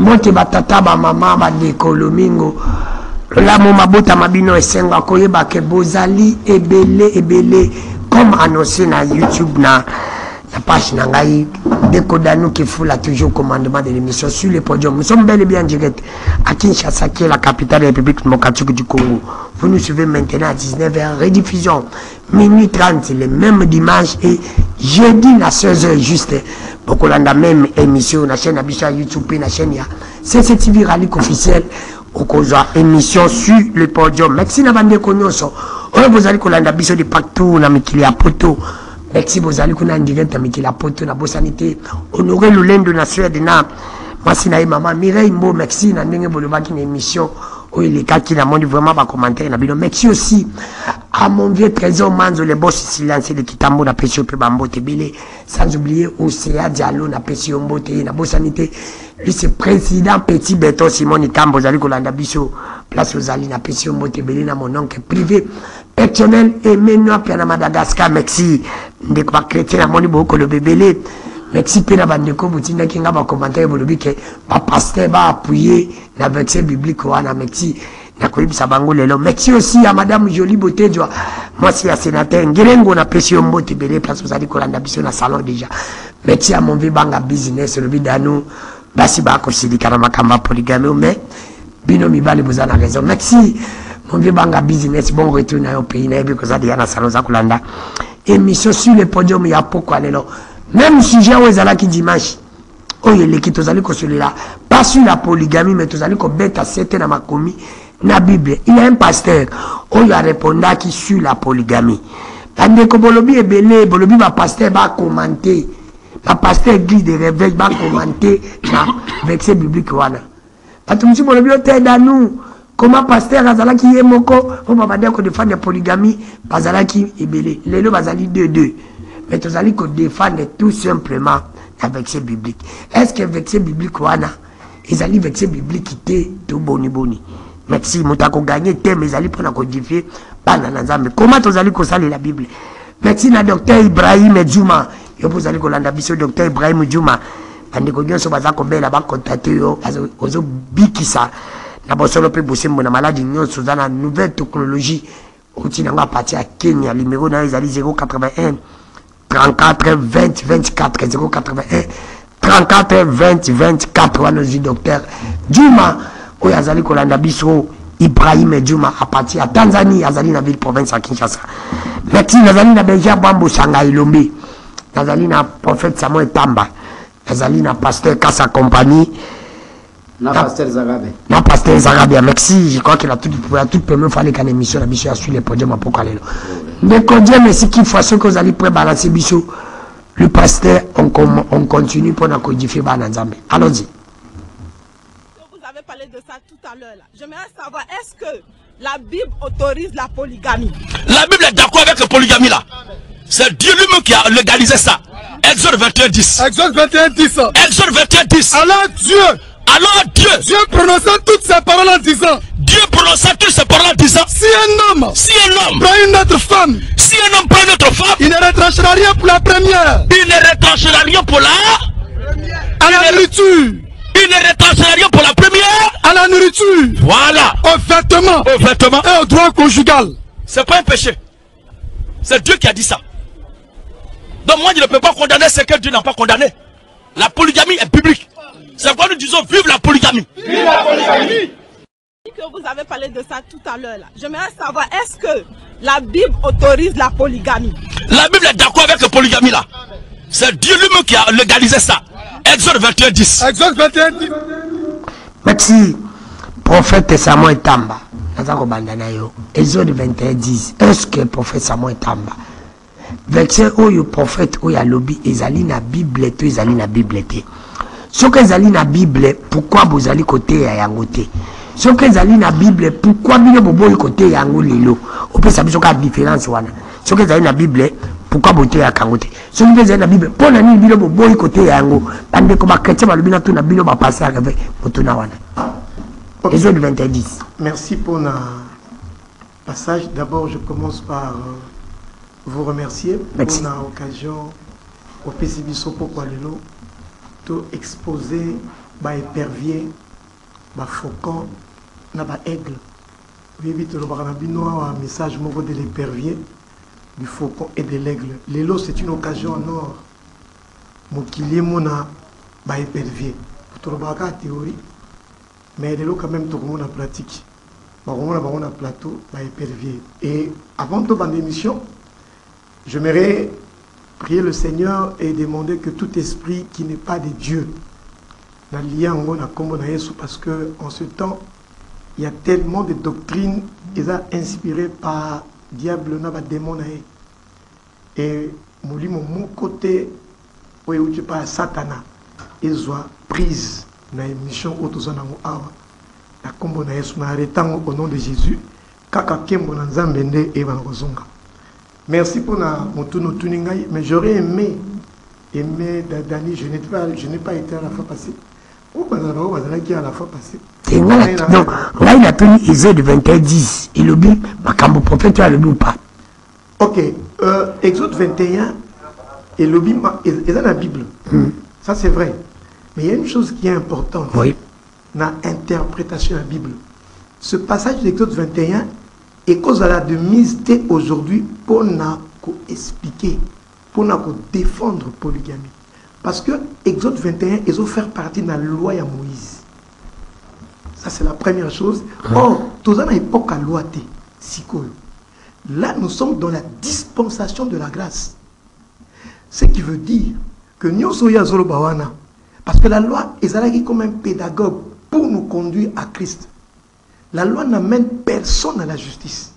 Mbote batata ba mama ba deko lomingo. La moma bota mabino esenga koyeba ke bozali ebele comme annoncé na YouTube na page Nangaï, Décodano qui fout là toujours commandement de l'émission sur le podium. Nous sommes bel et bien en direct à Kinshasa, qui est la capitale de la République démocratique du Congo. Vous nous suivez maintenant à 19h, rediffusion, minuit 30, le même dimanche et jeudi à 16h juste. Beaucoup la même émission, la chaîne Abisha YouTube, la chaîne c'est cette viralique officielle, au cause émission sur le podium. Merci na bande konyoso. Vous allez kolanda biso de partout, na mikili ya poto. Merci bozali kuna direct avec la poto na bosanité honoré Lulendo na Suède na masina maman Mireille Mbo merci na ndenge bolobaki na émission où il est kaki na monde vraiment ba commentaire na bino merci aussi à mon vieux trésor Manzo le boss silencieux de Kitambo na Pesio pe Bambote Bile sans oublier Océa Diallo na Pesio Mbote na bosanité lui c'est président Petit Beto Simon Ikambo zali kolanda biso place ozali na Pesio Mbote Bile na mon oncle privé personnel et maintenant piana Madagascar merci de quoi chrétien à mon beaucoup le bébé merci pena bandeko butinda kinga ba commentaire bolobi ke ba pasteur ba appuyer la verset biblique wana merci na koyibisa bango lelo merci aussi à madame Jolie Botejo moi c'est à sénateur ngelengo na Pesio Mbote Bele place vous allez kolanda biso na salon déjà merci à mon vieux banga business le bidano basi ba ko sidika na makamba polygamie mais bino mibale bozana raison merci mon vieux banga business bon retour au pays na ebi ko za dia na salon za kolanda émission sur le podium ya pourquoi lelo même sujet où ezala qui dimanche oh il est qui tozali ko celui-là pas sur la polygamie mais tozali ko beta sete na makomi na Bible il y a un pasteur où il a répondu qui sur la polygamie tandis que bolobi ebele bolobi ba pasteur ba commenter ba pasteur église de réveil ba commenter na verset biblique wana patumsi bolobi otenda nous comment pasteur azalaki yemoko on va dire que défendre la polygamie bazalaki ebele lelo bazali 2-2 mais tozali ko défendre tout simplement avec ces bibliques est-ce que avec ces bibliques wana ezali verset biblique té to boni merci mutako gagner té mais ezali pona codifier bana na nzambe comment tozali ko sali la Bible merci na docteur Ibrahim Djouma yo bozali ko landa biso docteur Ibrahim Djouma andi ko nyonso bazako bela ba contacter yo ozo bikisa na bosolo pe bosembo na maladie nyonso za na nouvelle technologie outina nga parti à Kenya numéro na ezali 081 34 20 24 081 34 20 24 wana zi docteur Djouma oyo azali kolanda biso Ibrahim Djouma à partir à Tanzanie azali na ville province à Kinshasa merci nazali na Benja Bambo Sanga Ilombe nazali na prophète Samuel Tamba nazali na pasteur Kassa compagnie na pasteur Zagabe merci je crois que la toute première fois les can émission la biso sur les podiums pour aller mais quand Dieu merci qu'il faut ce que vous allez prébalancer biso le pasteur on continue pour codifier ba nzambe allons-y. Vous avez parlé de ça tout à l'heure là. J'aimerais savoir est-ce que la Bible autorise la polygamie? La Bible est d'accord avec la polygamie là. C'est Dieu lui-même qui a légalisé ça. Exode 21:10. Exode 21:10. Exode 21:10. Alors Dieu prononçant toutes ces paroles en disant. Dieu prononçant toutes ces paroles en disant. Si un homme prend une autre femme. Si un homme prend une autre femme. Il ne retranchera rien pour la première. Il ne retranchera rien pour la nourriture. Il ne retranchera rien pour la première. À la nourriture. Voilà. Au vêtement. Et au droit conjugal. C'est pas un péché. C'est Dieu qui a dit ça. Donc moi je ne peux pas condamner ce que Dieu n'a pas condamné. La polygamie est publique. C'est pourquoi nous disons vive la polygamie. Vive la polygamie. Que vous avez parlé de ça tout à l'heure là. J'aimerais savoir est-ce que la Bible autorise la polygamie? La Bible est d'accord avec la polygamie là. C'est Dieu lui-même qui a légalisé ça. Exode 21:10. Exode 21:10. Merci prophète Samuel Tamba. Exode 21:10. Est-ce que prophète Samuel Tamba verset oyo prophète oyo lobby ezali na Bible to ezali na Bible te. Ce que ezali na Bible pourquoi bozali côté ya yango te? Ce que ezali na Bible pourquoi bino boboyi côté yango lelo? Opesa biso ka différence wana. Ce que ezali na Bible pourquoi boté ya kango te? Ce que ezali na Bible pona nini bino boboyi côté yango? Bande ko ba chrétien ba lobina to na bino ba passer avec motuna wana. Exode 21:10. Merci pour le passage. D'abord, je commence par vous remercier pour l'occasion au PCB Sopo Kwalelo de exposer ba épervier, ba faucon, na ba aigle. Oui, vite le barabino a un message mot de l'épervier, du faucon et de l'aigle. L'élo c'est une occasion en or. Mokili mona ba épervier. Pour le théorie, mais l'élo quand même tout le monde en pratique. On a plateau ba épervier. Et avant de ban émission, j'aimerais prier le Seigneur et demander que tout esprit qui n'est pas de Dieu n'a lien parce que en ce temps il y a tellement de doctrines qui sont inspirées par diable na ba démon et mon côté où tu pas satana et soit prise na émission autozana awa la combo na Yesu na arrêtant au nom de Jésus kaka kembo na nzambe et banozonga. Merci pour mon tour tuningai, mais j'aurais aimé Dani, je n'ai pas été à la fois passée. Où qui à la fois passée. Non, là il a tenu Exode 21:10. Il oublie, Makambo prophète, tu as le ou pas. Ok, Exode 21, il oublie, il dans la Bible. Ça c'est vrai. Mais il y a une chose qui est importante. Oui. Dans l'interprétation de la Bible. Ce passage d'Exode 21 et cause de mise aujourd'hui pour nous expliquer, pour nous défendre la polygamie. Parce que Exode 21, ils ont fait partie de la loi de Moïse. Ça, c'est la première chose. Or, tous à l'époque à loi, là, nous sommes dans la dispensation de la grâce. Ce qui veut dire que nous sommes bawana, parce que la loi est comme un pédagogue pour nous conduire à Christ. La loi n'amène personne à la justice.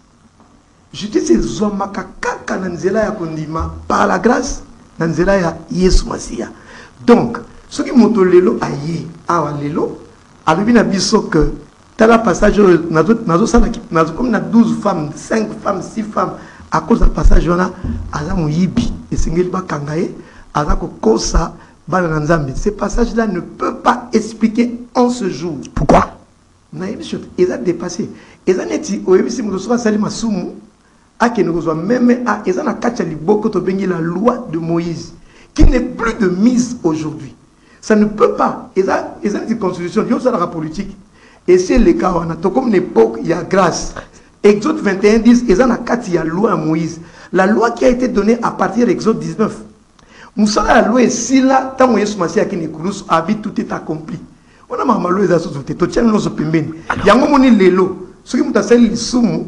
Justice est zomakaka nanzela ya kondima par la grâce nanzela ya Yesu Masia. Donc, ce qui motolelo aye awa lelo alobi na biso que tala passage nazo sala comme na 12 femmes, 5 femmes, 6 femmes à cause du passage on a aza muyibi esengeli ba kangaye aza ko kosa bana na nzambe. Ce passage là ne peut pas expliquer en ce jour. Pourquoi? Ils ont dépassé. Ils ont dit, la loi de Moïse, qui n'est plus de mise aujourd'hui. Ça ne peut pas. Ils ont dit constitution, ils ont la politique. Et c'est le cas, comme l'époque, il y a grâce. Exode 21 dit, ils ont la loi à Moïse. La loi qui a été donnée à partir d'Exode 19. Moussa la loi est si là, tant que Yesu Masia qui n'est habite, tout est accompli. On a mamalo les assos de to tiens nos opembeni yango moni lelo soki mutaseli lisumu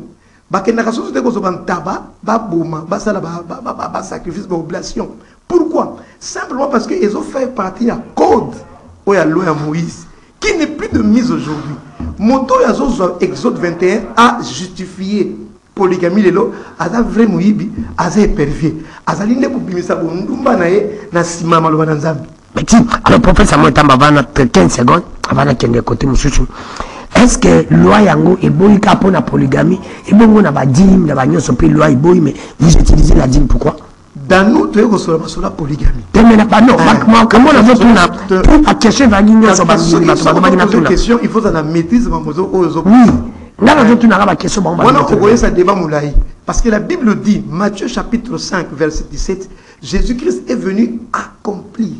bakenda kasoso te ko taba ba boma ba sala ba sacrifice ba oblation. Pourquoi? Simplement parce que ils ont fait partie à code ou à loi à Moïse qui n'est plus de mise aujourd'hui. Moto yazo Exode 21 a justifié polygamie lelo aza vrai moyibi aza épervier azali ne ko bimisa bo ndumba na ye na sima maloba na nzambe. Alors, professeur Moitamba, avant 15 secondes, avant de côté, est-ce que la loi yango est bonne pour la polygamie? Et bon, on a la dîme, la loi est bonne, mais vous utilisez la dîme, pourquoi? Dans nous, tu es sur la polygamie. Non, comment on a fait pour cacher la ligne sur la question? Il faut la maîtrise. Oui. Parce que la Bible dit, Matthieu chapitre 5, verset 17, Jésus-Christ est venu accomplir.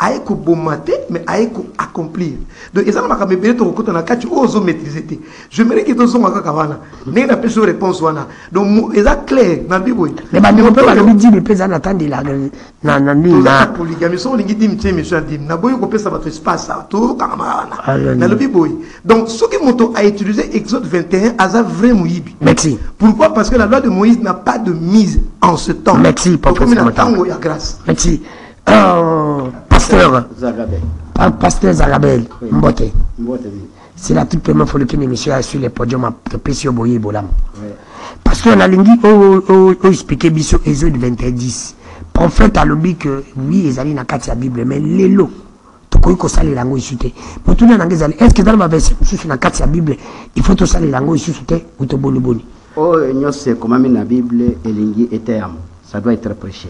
Aïko bomate, mais aïko accomplir. Donc, ils ont ma camébélé de recoute na kati ozo maîtriser. Je me que tous ont ma kavana. N'est la personne réponse wana. Donc, ils ont clair na Bible. Mais bah, on peut pas le dire, mais peut en attendre la na polygamie. So, on dit monsieur monsieur dit. Na boyo ko pesa votre espace tout kamana. Na le Bible. Donc, ce que Moto a utilisé Exode 21 asa vrai muyibi. Merci. Pourquoi? Parce que la loi de Moïse n'a pas de mise en ce temps. Merci, professeur Moitamba. Merci. Pasteur Zagabel, Mbote. C'est la toute première fois que l'émission sur les podiums à Pessio Boye Bolam. Pasteur Nalingi, expliqué Bisso Exode 21:10. Prophète a lobby que oui, ils allaient dans la Bible, mais les lots, tout ko sali lango isute. Pour tout le monde, est-ce que dans la version sur la Bible, il faut tout sali lango isute ou to boni boni? Oh, nous c'est comment la Bible et l'ingi était ça doit être prêché.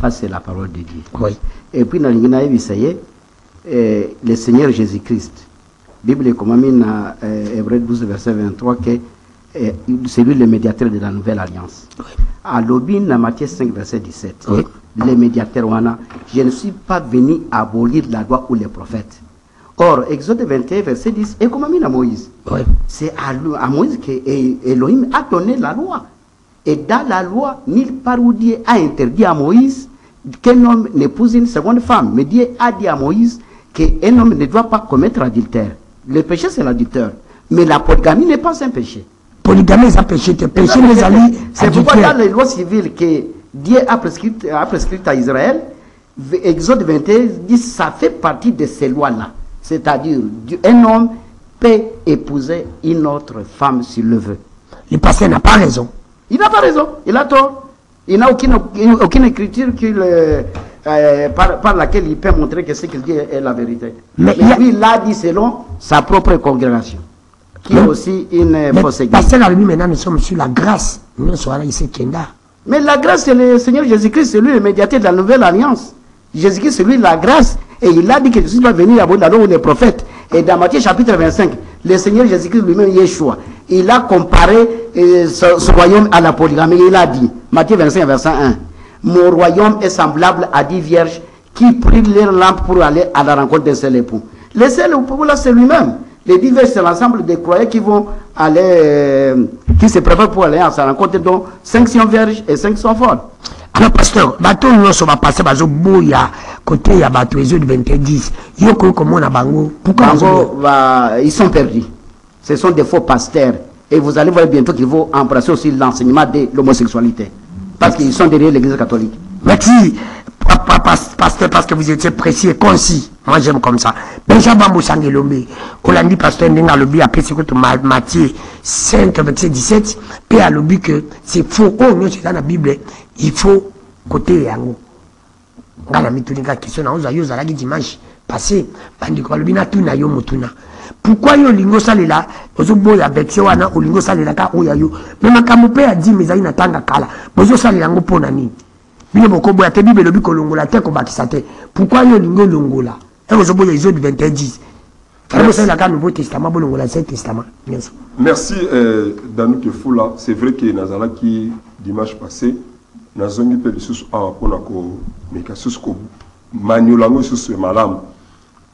Ça, c'est la parole de Dieu. Oui. Et puis, dans le Seigneur Jésus-Christ, la Bible est comme dans Hébreux 12, verset 23, que c'est lui le médiateur de la nouvelle alliance. Oui. À l'obin, dans Matthieu 5, verset 17, oui. Le médiateur, je ne suis pas venu abolir la loi ou les prophètes. Or, Exode 21, verset 10, et comme à Moïse. Oui. C'est à Moïse que Elohim a donné la loi. Et dans la loi, nulle part où Dieu a interdit à Moïse qu'un homme n'épouse une seconde femme. Mais Dieu a dit à Moïse qu'un homme ne doit pas commettre adultère. Le péché, c'est l'adultère. Mais la polygamie n'est pas un péché. Polygamie, c'est un péché. Péché, les amis. C'est pourquoi dans les lois civiles que Dieu a prescrit à Israël, Exode 21 dit que ça fait partie de ces lois-là. C'est-à-dire, un homme peut épouser une autre femme s'il le veut. Le pasteur n'a pas raison. Il n'a pas raison, il a tort. Il n'a aucune écriture par laquelle il peut montrer que ce qu'il dit est la vérité. Mais lui, il l'a dit selon sa propre congrégation, qui est aussi une fausse église. Pasteur, maintenant, nous sommes sur la grâce. Nous sommes ici, Kenda. Mais la grâce, c'est le Seigneur Jésus-Christ, c'est lui le médiateur de la nouvelle alliance. Jésus-Christ, c'est lui la grâce. Et il a dit que Jésus va venir abolir la loi des prophètes. Et dans Matthieu chapitre 25, le Seigneur Jésus-Christ lui-même, Yeshua, il a comparé ce royaume à la polygamie. Il a dit, Matthieu 25, verset 1, mon royaume est semblable à 10 vierges qui prennent leur lampe pour aller à la rencontre d'un seul époux. Le seul époux, là, c'est lui-même. Les 10 vierges, c'est l'ensemble des croyants qui vont aller, qui se préparent pour aller à sa rencontre, dont 500 vierges et 500 folles. Alors, pasteur, bateau nous sommes passés par Boya, côté ya bateau, Exode 2010. Yoko, comment on a bango? Pourquoi ils sont perdus. Ce sont des faux pasteurs. Et vous allez voir bientôt qu'ils vont embrasser aussi l'enseignement de l'homosexualité. Parce qu'ils sont derrière l'église catholique. Merci, pasteur, parce que vous étiez précis et concis. Moi, j'aime comme ça. Benjamin Boussangelombe, on l'a dit, pasteur Ndenga Lobi, après c'est que Matthieu 5, verset 17, puis à l'objet que c'est faux. Oh, non, c'est dans la Bible. Il faut côté yango. On a mis toute une question dans la dimanche passé. Pourquoi yo lingo salela ozobo ya betse wana olingo salela ka oya yo même kamupe a dit mais aina tanga kala bozo salela ngo pona nini bino bokobo ya te bible lobi kolongola te ko bakisa te pourquoi yo lingo longola et ozobo ya Exode 21:10 vraiment ça la Nouveau Testament bolongola Ancien Testament bien sûr. Merci Danuke Fula, c'est vrai que nazala qui dimanche passé nazongi pe lisusu awa pona ko meka susu ko manyolango susu malamu.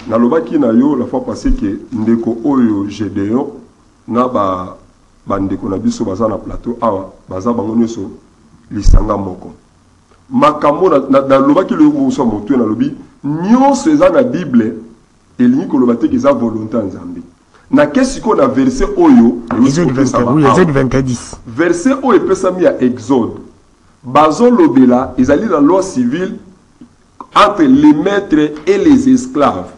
Nalobaki na yo la fois passée que ndeko oyo Gédéon na ba ndeko na biso baza na plateau awa baza bango nyoso lisanga moko makambo na lobaki le muso moto na lobi nyonso eza na Bible elingi ko lobate que za volonté nzambe na kesi ko na verset oyo Exode 20:10 verset oyo pesami ya Exode bazo lobela ezali la loi civile entre les maîtres et les esclaves.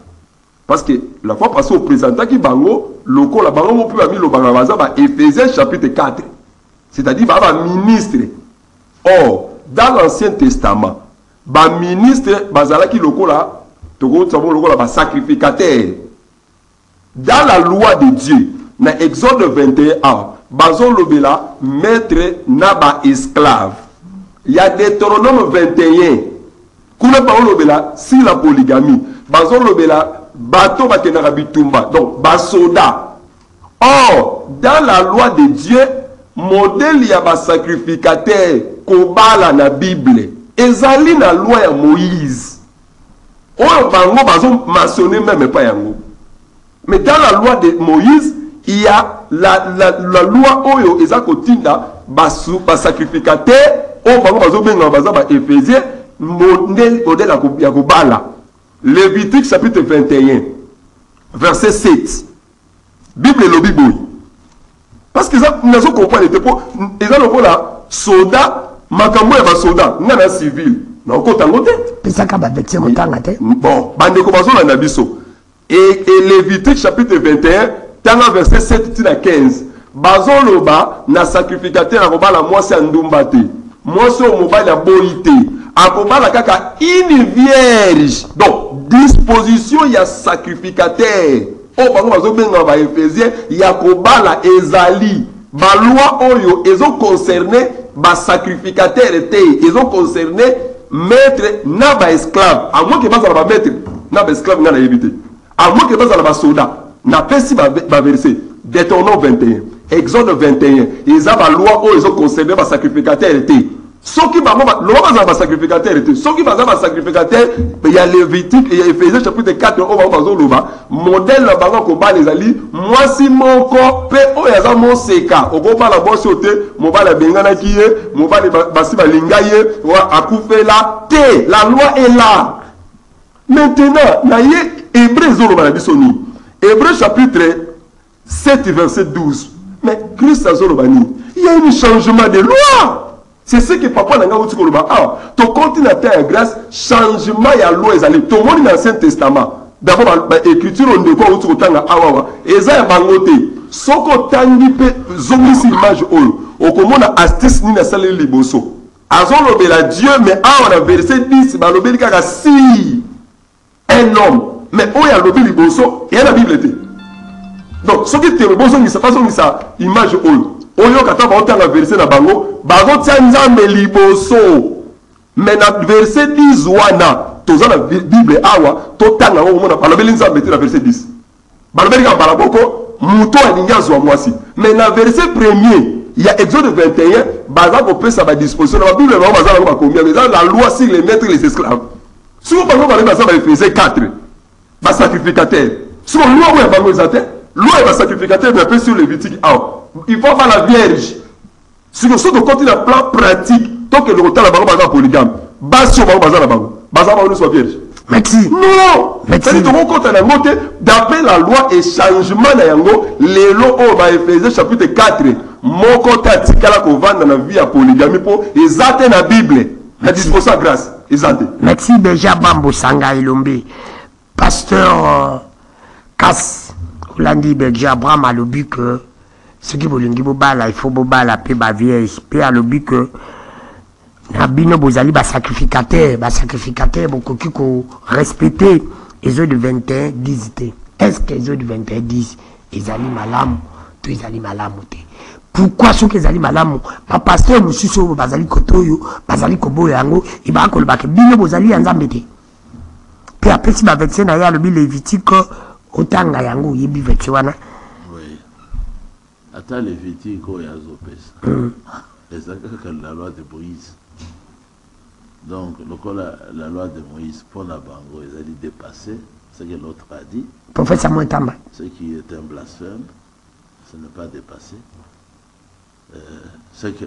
Parce que la fois passée au présentant qui bango, le co la bango peut ami le bangabaza ba Éphésiens chapitre 4. C'est-à-dire ba ministre. Or, dans l'Ancien Testament, ba ministre bazala qui le co là, togo savon le co là ba sacrificateur. Dans la loi de Dieu, dans Exode 21, bazo lobela maître na ba esclave. Il y a Deutéronome 21. Kuna ba lobela si la polygamie, bazo lobela bateau bakenaka bitumba donc basoda. Or dans la loi de Dieu modèle ya basacrificateur kobala na Bible ezali na loi ya Moïse oyo bango bazo mentionner même pas yango mais dans la loi de Moïse il y a la loi oyo eza kotinda basacrificateur oyo bango bazo benga baza ba Éphésiens modèle ya kobala. Lévitique chapitre 21, verset 7. Bible et le Bible. Parce que ça, nous avons compris les dépôts. Ils ont le là, soldat, makambo et soldat, nana civil. Nous avons compris. Bon, bande commençons la nabiso. Et Lévitique chapitre 21, tanga verset 7 à 15. Bazon loba, na sacrificateur, na roba la moise andumbate. Moise au mobile la boité. Akobala kaka une vierge. Donc, disposition ya sacrificateur. O bango bazo benga ba Éphésiens, yakobala ezali. Ba loi oyo ezo concerné ba sacrificateur te, ezo concerné maître na ba esclave. À moins que bazala ba maître na ba esclave na éviter. À moins que bazala ba soldat. Na pesi ba verset. Deutéronome 21, Exode 21. Eza ba loi oyo ezo concerné ba sacrificateur te. Ceux qui vont sacrificateur, ceux qui vont sacrificateur, il y a Lévitique, il y a Éphésiens chapitre 4, modèle la banque au bas les alliés, moi si mon corps, au yaza mon seka, au combat la bosse au thé, mon bas la bengana qui est, mon bas les basiba lingaye, ou à couper là, la loi est là. Maintenant, naïe, Hébreu zolo bisoni. Hébreu chapitre 7 verset 12. Mais Christ a zolo bani. Il y a un changement de loi. C'est ce que papa n'a pas dit. Ah, ton continent à grâce, changement de la loi est allé. Tout le monde dans l'Ancien Testament. D'abord, l'écriture, on ne peut pas dire que et ça, bangote. Soko tangi pe zongi si image olo. Okomona astuce ni na salé liboso. Azon lobela Dieu, mais on a verset 10, ba lobeli kaka si un homme. Mais on a lobeli liboso, et la Bible était. Donc, ce qui est bon, c'est pas ça image olo. Oyo kata ba otanga verset na bango, bazo tia nzambe liboso. Mais na verset 10 wana, toza na Bible awa, to tanga ngo mona balobeli nzambe te na verset 10. Balobeli ka balaboko, muto alingi azwa mwasi. Mais na verset premier, il y a Exode 21, baza ko pesa ba disposition na Bible ba baza ba combien, mais la loi sur les maîtres et les esclaves. Si on parle ba baza ba Éphésiens 4, ba sacrificateur. Si on loi ou ba ngozate, loi et ba sacrificateur mais peu sur Lévitique awa. Il faut avoir la vierge. Si nous sommes de la plan pratique, tant que le retard là-bas, on va polygame. Basio, on va là-bas. Baza, on soit vierge. Merci. Non. C'est-à-dire que compte à la montée, d'après la loi et changement na yango, les lois au va Éphésiens chapitre 4. Mon compte à Tikala qu'on vend dans la vie à polygamie pour exalter la Bible. La disposition grâce. Exalter. Merci déjà Bambo Sanga Elombe. Pasteur Kass, Olandi Berger Abraham a le but que ce qui veut dire il faut la paix ba vieille paix à l'objet que nabino bozali ba sacrificateur beaucoup qui ko respecter Exode 21 10 te. Est-ce que Exode 21 10 ezali malamu to ezali malamu te? Pourquoi ceux qui ezali malamu ba pasteur mususu bazali kotoyo bazali koboya yango iba ko lobaka bino bozali nzambe te. Puis après si ba verset na ya le Lévitique otanga yango yebi verset wana. Attends les Lévitique au Yazopes. La loi de Moïse. Donc, la loi de Moïse, pour la bango, ils allaient dépasser ce que l'autre a dit. Professeur Montamba. Ce qui est un blasphème, ce n'est pas dépassé. Ce que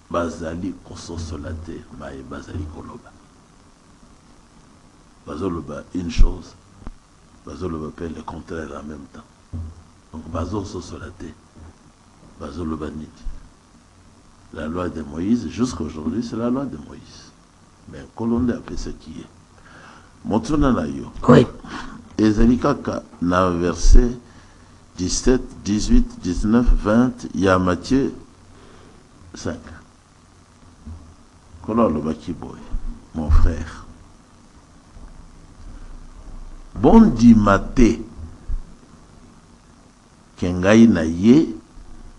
Bazali Kososolate, Maï Bazali Koloba. Bazoloba, une chose. Bazoloba fait le contraire en même temps. Donc, Bazo Sosolate. La loi de Moïse, jusqu'à aujourd'hui, c'est la loi de Moïse. Mais Colonne a fait ce qui est. Montrons la yo. Oui. Ezalika na verset 17, 18, 19, 20, il y a Matthieu 5. Colonne le Bakiboy, mon frère. Bon di maté. Kengai na ye.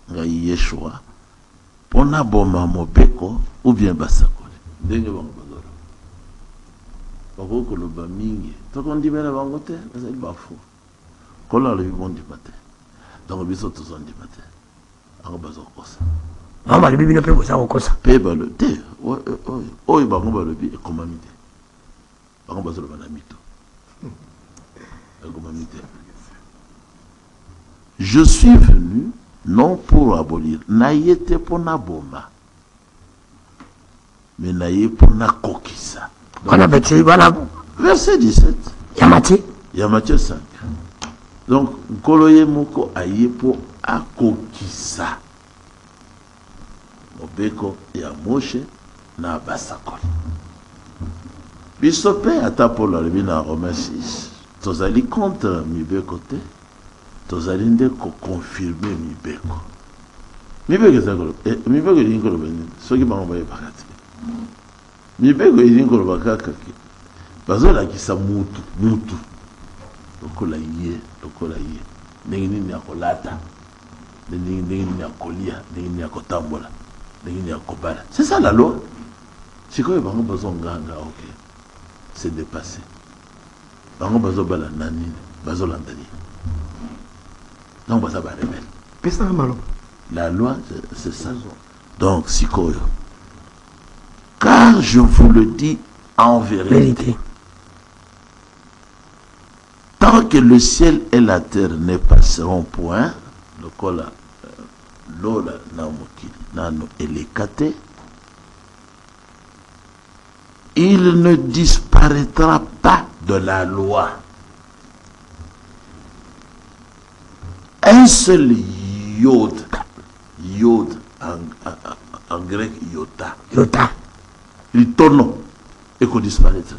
Ngai Yeshua pona boma mobeko ou bien basakole ndenge bango bazora bakoko loba mingi tokondi bela bango te bazali bafu kola le bondi mate donc biso tozondi mate ango bazokosa mama le bibino pe bozakosa pe balo te oyo bango balobi ekomami te bango bazoloba na mito ekomami te. Je suis venu non pour abolir, naïete pour naboma, mais naïe pour nakokisa. Verset 17. Yamatie 5. Donc, Koloye Moko aïe pour akokisa. Mobeko ya Moshe na basakol. Bisope ata pour la na Romains 6. Tozali contre Mibeko te. Tozali nde ko confirmer Mibeko. Mibeko zakolo. Mibeko yinkolo beni. Soki bango baye bakati. Mibeko yinkolo bakaka ki. Bazola kisa mutu. Lokola ye. Ndenge nini akolata. Ndenge nini akolia, ndenge nini akotambola, ndenge nini akobala. C'est ça la loi. C'est quoi bango bazonganga OK. C'est dépassé. Bango bazobala nani, bazolandani. Donc, ça va rebelle. La loi, c'est ça. Donc, Sikoyo. Car je vous le dis en vérité. Tant que le ciel et la terre ne passeront point, le kola, lola namokili, nano elekate, il ne disparaîtra pas de la loi. Un seul yod en grec iota. Il tourne et qu'on disparaîtra.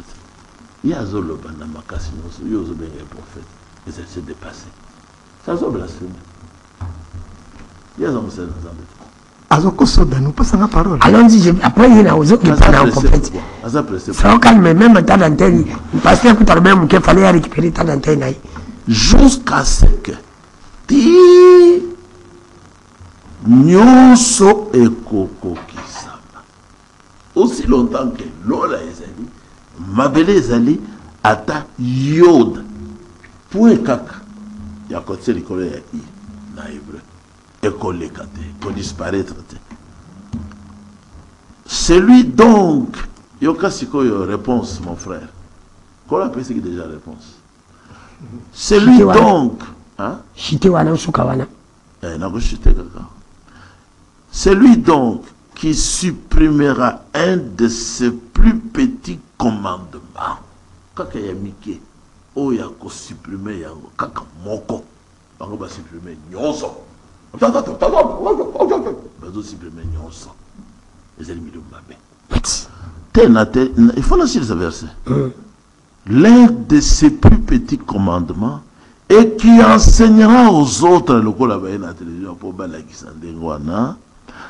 Il y a Zolo Banamakasi, il y a Zolo prophète, et ça s'est dépassé. Ça a blasphémé. Il y a Zolo parole. Allons-y, après il y a un autre qui parle en prophète. Ça va calmer, même ta d'antenne, parce que tu as même qu'il fallait récupérer ta d'antenne. Jusqu'à ce que ti nyonso ekokokisama. Aussi longtemps que Lola ezali, mabele ezali, ata yod. Point kaka. Ya kote likolo ya i na hébreu. Ekolekate, ko disparaître. Celui donc, yoka sikoyo réponse mon frère. Qu'on appelle ce qui déjà réponse. Celui donc, hein? Celui donc qui supprimera un de ses plus petits commandements. Kaka yamike, oya ko supprimer yango, kaka moko, bango ba supprimer nyonso. Bazo supprimer nyonso. Les ennemis de Mabé. Il faut lâcher ce verset. L'un de ses plus petits commandements et qui enseignera aux autres le pour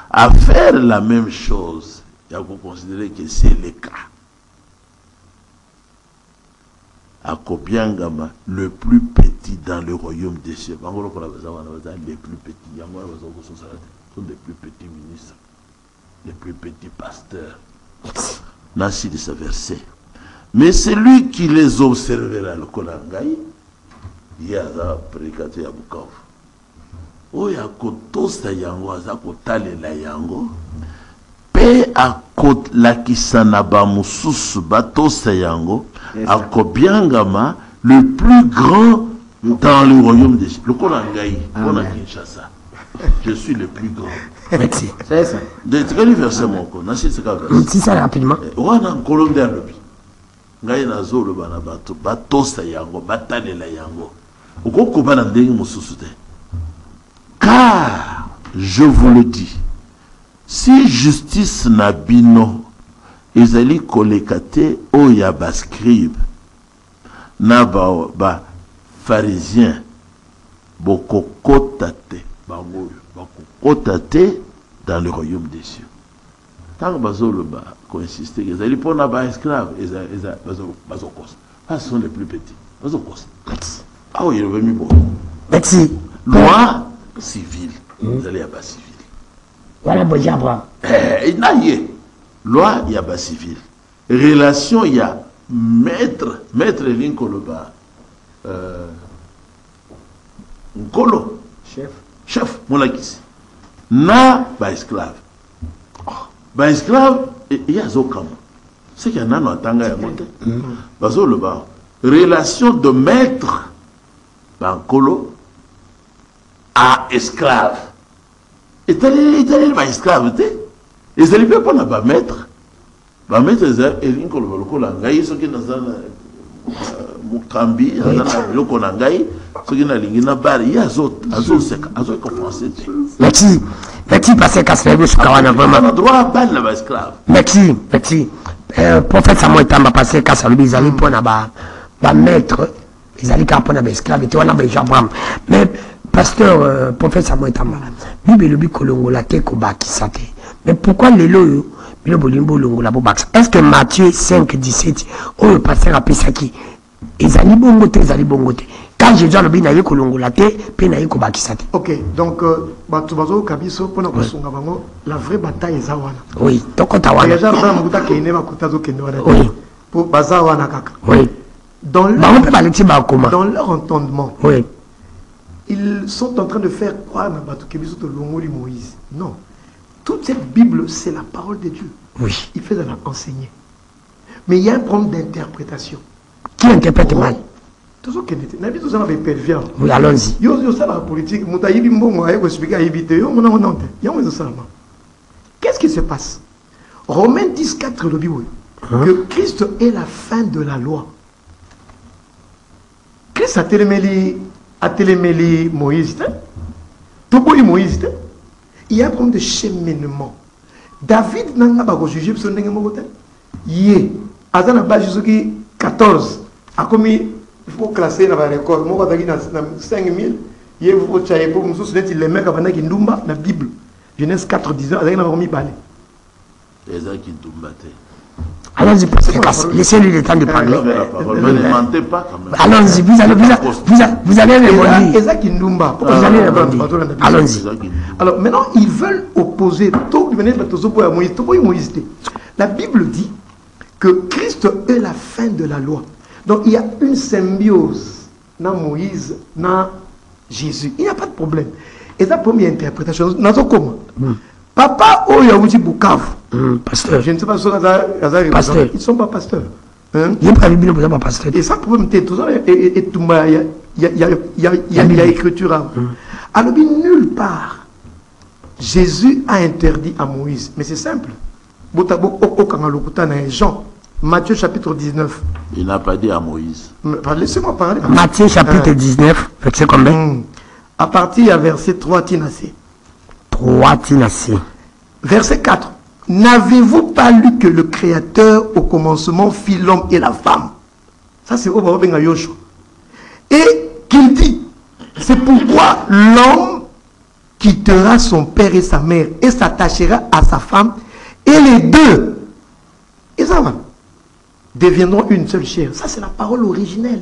à faire la même chose. Il faut considérer que c'est le cas. À Kobiangama, le plus petit dans le royaume des cieux. Les plus petits, sont les plus petits ministres, les plus petits pasteurs. Nasi de ce verset. Mais celui qui les observera, le Kolangaï, il y a un prédicateur à Bukavu. Oh, il y a Kotosta Yango, il y a Kotale la Yango. Pe a Kot la Kisanaba Mususu Batosta Yango, a Kobiangama, le plus grand dans le royaume des cieux. Le Kolangaï, on a Kinshasa. Je suis le plus grand. Merci. C'est ça. De quel verset mon con? C'est ça rapidement. On a un Colombien le ngai na zolo bana bato batosa yango batalela yango ukoko bana ndenge mususu te. Car je vous le dis, si justice na bino ezali kolekate oya ba scribe na ba pharisien bokokotate bango bakokotate dans le royaume des cieux. Tant bazolo ba qu'on insiste que les pour n'a pas esclaves, ce sont les plus petits. Ah oui, il est venu bon. Merci. Loi civile. Vous allez à bas civil. Voilà, bon Abraham. Il n'a rien. Loi, il y a bas civil. Relation, il y a maître Linkoloba. Nkolo. Chef, Moulakis. Na, ba esclave. Ba esclave, il y a Zokam. C'est qu'il y en a dans Tanga Yamonte. Relation de maître, Bankolo, à esclave. Et tel ba esclave, et ça ne peut pas maître. Ba maître, et Linkolo, Langaï, ce qui n'a pas Mukambi, Loko Langaï, ce qui n'a pas Bari, il y a Azot, Merci. Merci, parce que c'est vraiment. Merci. Prophète Samuel Tamba, parce que c'est lui, ils pour na maître, ils allaient pour na esclave, et tu vois, Abraham. Mais, pasteur, prophète Samuel Tamba, lui, le Kolongo, la tête, mais pourquoi les loyaux, est-ce que Matthieu 5, 17, oh, le pasteur a Pesaki, ils allaient bongote. Quand Jésus a le bien kolongo la tête, penaï ko bakisate. Ok, donc batubazo kabiso pona kosunga bango la vraie bataille ezawana. Oui, donc on tawana. Déjà ba muta kene ba kutazo kene wana. Oui. Pour bazawana kaka. Oui. Dans leur entendement. Oui. Ils sont en train de faire croire na batu kebiso to longoli Moïse. Non. Toute cette Bible, c'est la parole de Dieu. Oui. Il fait de l'enseigner. Mais il y a un problème d'interprétation. Qui interprète mal? Tout ce qui était. N'habite tout ça avec pervers. Oui, allons-y. Yo ça la politique. Moutaïbi mbongo aye ko expliquer ayibite. Yo mona honte. Yo mo seulement. Qu'est-ce qui se passe? Romains 10:4 le Bible. Que Christ est la fin de la loi. Christ a téléméli Moïse. Tout boy Moïse. Il y a un problème de cheminement. David n'a pas jugé son ndenge moko te. Yé. Azana ba Jésus 14. A commis il faut classer dans le record. Moi quand dans 5000, yé vous tchaye pour nous soutenir les mecs avant qui ndumba la Bible. Genèse 4:10 azana remis balé. Les gens qui ndumba te. Allons-y, laissez-lui le temps de parler. Ne mentez pas quand même. Allons-y, vous allez répondre. Ezak Ndumba. Vous allez répondre. Allons-y. Alors maintenant, ils veulent opposer tout Moïse. La Bible dit que Christ est la fin de la loi. Donc il y a une symbiose dans Moïse, dans Jésus. Il n'y a pas de problème. Et la première interprétation, comment Papa, oh, il y a aussi Bukavu. Pasteur. Je ne sais pas si pasteur. Ils ne sont pas pasteurs. Et ça, problème, il y a écriture. Alors, nulle part, Jésus a interdit à Moïse. Mais c'est simple. Jean, Matthieu chapitre 19. Il n'a pas dit à Moïse. Laissez-moi parler. Matthieu chapitre 19, verset combien? À partir du verset 3, Tinassé. Verset 4. N'avez-vous pas lu que le Créateur au commencement fit l'homme et la femme? Ça c'est au Baba Yoshua. Et qu'il dit, c'est pourquoi l'homme quittera son père et sa mère et s'attachera à sa femme et les deux, et ça va, deviendront une seule chair. Ça c'est la parole originelle.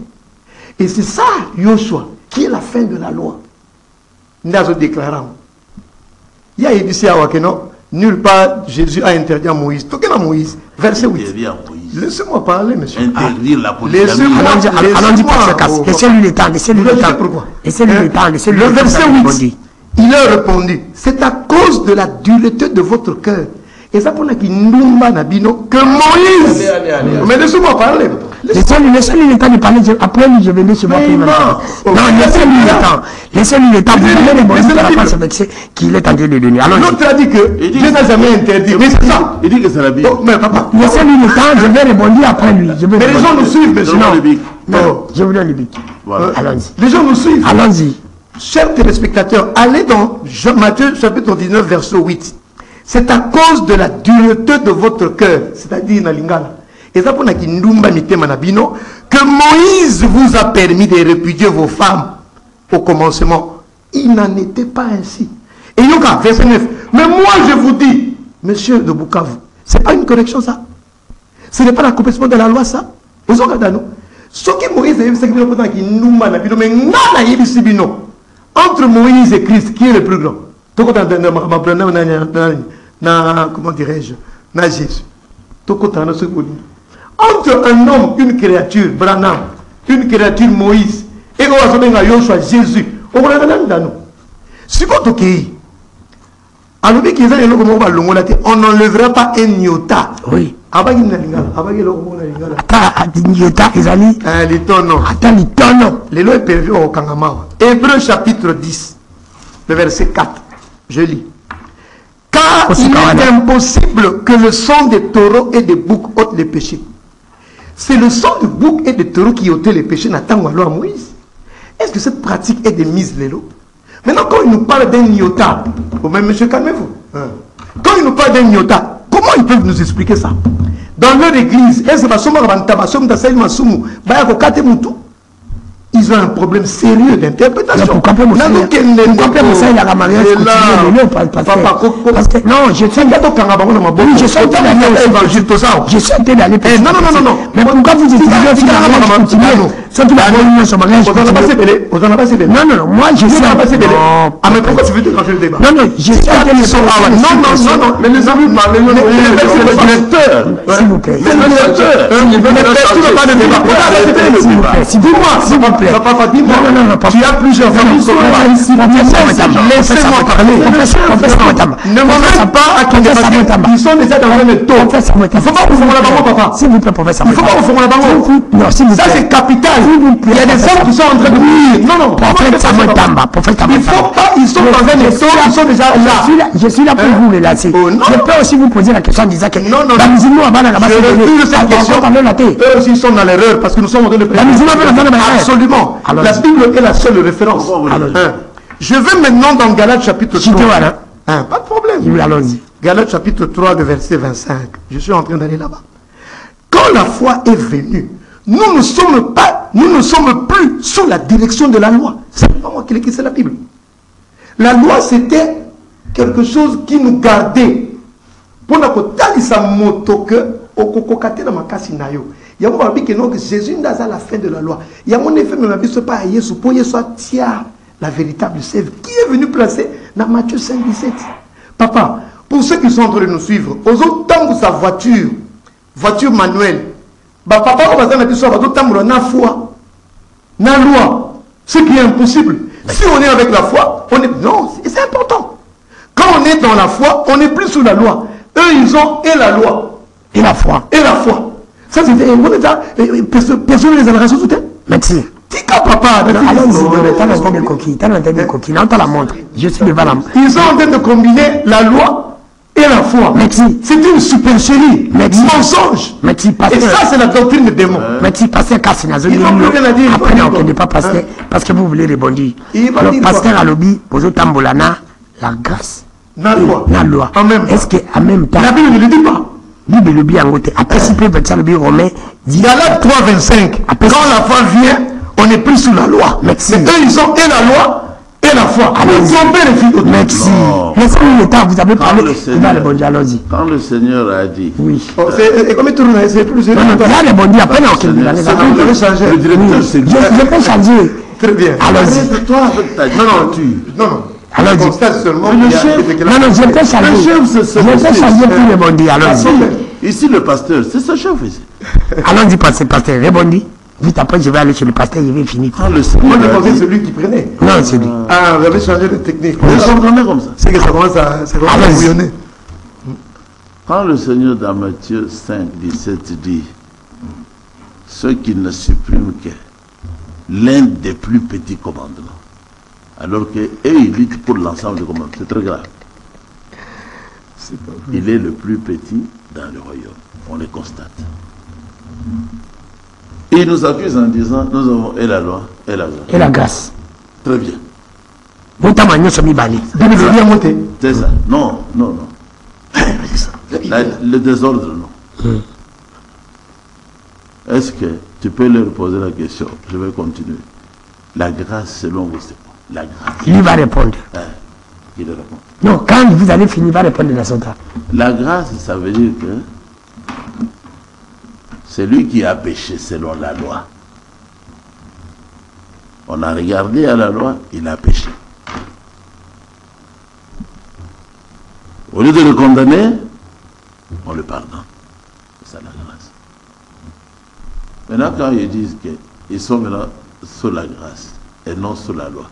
Et c'est ça, Yoshua, qui est la fin de la loi. Nous avons déclaré. Il y a ici à Wakeno, nulle part Jésus a interdit à Moïse. Tout à Moïse, verset 8. Laissez-moi parler, monsieur. Interdire la politique. Allons-y, laissez-lui le temps, laissez-lui le temps. Pourquoi? Laissez-lui le temps, laissez-lui le temps. Le verset 8, il a répondu, c'est à cause de la dureté de votre cœur. Et ça pour qu'il nous nabino que Moïse. Mais laissez-moi parler. Laissez-lui le temps de parler. Après lui, je vais laisser ma prime. Non, laissez-lui le temps. Laissez-lui le temps. Vous allez répondre à la face avec ce qu'il est en train de donner. L'autre a dit que Dieu n'a jamais interdit. Mais c'est ça. Il dit que c'est la Bible. Mais papa. Laissez-lui le temps. Je vais répondre après lui. Mais les gens nous suivent, monsieur. Non, je vous donne le bic. Allons-y. Les gens nous suivent. Allons-y. Chers téléspectateurs, allez dans Matthieu chapitre 19, verset 8. C'est à cause de la dureté de votre cœur, c'est-à-dire na lingala. Et ça pour que Moïse vous a permis de répudier vos femmes au commencement. Il n'en était pas ainsi. Et Yoka, verset 9. Mais moi je vous dis, monsieur de Bukavu, c'est pas une correction ça. Ce n'est pas l'accomplissement de la loi ça. Vous regardez nous. Ce qui Moïse a dit, entre Moïse et Christ, qui est le plus grand? Comment dirais-je? Jésus. Entre un homme, une créature, Branham, une créature Moïse, et Yoshua, Jésus. On n'enlèvera pas un iota. Oui. Les lois prévues au Kangama. Hébreux chapitre 10, le verset 4. Je lis. Car il est impossible que le sang des taureaux et des boucs ôte les péchés. C'est le sang de bouc et de taureau qui ôtait les péchés, Nathan à Moïse. Est-ce que cette pratique est de mise les lots? Maintenant, quand il nous parle d'un iota, même monsieur, calmez-vous. Quand il nous parle d'un iota, comment ils peuvent nous expliquer ça? Dans leur église, ils ont un problème sérieux d'interprétation. Pourquoi pas mon ça il a la mariage parce que non, je suis d'aller. Mais pourquoi vous utilisez Ceux qui m'ont mis sur mariage. On n'a pas cébélé. On n'a pas cébélé. Non, non, non, moi je suis. On n'a pas cébélé. Non. Ah, mais pourquoi tu veux déclencher le débat? Non, non, je suis en train de dire. Non, mais les amis, s'il vous plaît. tu ne veux pas de débat. S'il vous plaît. Papa, dis-moi. Non, tu as plusieurs amis. Laissez-moi parler. Ne m'emmène pas à ton débat. Ils sont déjà dans le taux. Il ne faut pas confondre la banque, papa. S'il vous plaît, professeur. Il ne faut pas confondre la banque. Non, s'il vous plaît. Ça, c'est capital. Il y a des hommes qui sont en train de mourir. Non, non. Prophète Samuel Tamba. Il ne faut pas. Ils sont dans un étau. Ils sont déjà là. Je suis là pour vous, les lassés. Je peux aussi vous poser la question en disant que la musulmane va dans la base. Je refuse cette question. Eux aussi sont dans l'erreur parce que nous sommes en train de la musulmane va dans la base. Absolument. La Bible est la seule référence. Je vais maintenant dans Galates chapitre 3. Pas de problème. Oui, allons-y. Galates chapitre 3, de verset 25. Je suis en train d'aller là-bas. Quand la foi est venue, nous ne sommes plus sous la direction de la loi. C'est pas moi qui l'ai écrit, c'est la Bible. La loi, c'était quelque chose qui nous gardait. Pour nous talisa moto que au kokokate na makasi na yo. Il y a un moment que Jésus n'a pas la fin de la loi. Il y a mon effet, mais ma vie soit pas à Yesu pour Yesu tia la véritable sève qui est venu placer dans Matthieu 5, 17. Papa, pour ceux qui sont en train de nous suivre, aux autres temps sa voiture manuelle, bah papa, on va dire que autant na foi, na loi, ce qui est impossible. Si on est avec la foi, on est non, c'est important. Quand on est dans la foi, on n'est plus sous la loi. Eux, ils ont et la loi et la foi. Et la foi. Ça c'était personne ne les a raison tout est. Merci. Tika papa. Je suis devant la montre. Ils sont en train de combiner la loi et la foi. Merci. C'est une supercherie. Mensonge. Merci, pasteur. Et ça, c'est la doctrine des démons. Merci, pasteur Kassinazo. Ils n'ont plus rien à dire. Après, on ne connaît pas pasteur parce que vous voulez rebondir. Le pasteur Alobi, Bozo Tambolana, la grâce. La loi. La loi. Est-ce qu'en même temps. La Bible ne le dit pas. Bible le bien en côté. Après, si peut être le bien romain. Galates 3, 25. Quand la foi vient, on n'est plus sous la loi. Merci. Mais eux, ils ont et la loi et la foi. Ils ont fait les filles. Merci. Laissez-moi le temps, vous avez parlé. Quand le Seigneur a dit. Oui. Et comme il tourne, c'est plus. Non, non, là, les bons dieux, après, on peut changer. Le directeur, c'est lui. Je peux changer. Très bien. Allons-y. Toi, avec ta non. Alors, je constate seulement. Non, je peux changer. Je peux changer tous les bons dieux. Allons-y. Ici, le pasteur, c'est ce chef ici. Allons-y, pasteur, répondez. Vite après, je vais aller chez le pasteur, je vais finir. Moi, je pensais que c'est lui qui prenait. Non, c'est lui. Ah, vous avez changé de technique. Vous comprenez comme ça. C'est que ça commence à bouillonner. Quand le Seigneur dans Matthieu 5, 17 dit ceux qui ne suppriment que l'un des plus petits commandements, alors que eux, ils luttent pour l'ensemble des commandements, c'est très grave. Il est le plus petit dans le royaume. On le constate. Et il nous accuse en disant, nous avons et la loi, et la grâce. Et la grâce. Très bien. C'est ça. Non. Le désordre, non. Est-ce que tu peux leur poser la question? Je vais continuer. La grâce, selon vous, c'est quoi? La grâce. Il va répondre. Il répond. Non, quand vous allez finir, il va répondre de la sorte. La grâce, ça veut dire que c'est lui qui a péché selon la loi. On a regardé à la loi, il a péché. Au lieu de le condamner, on le pardonne. C'est ça la grâce. Maintenant, quand ils disent qu'ils sont maintenant sous la grâce et non sous la loi,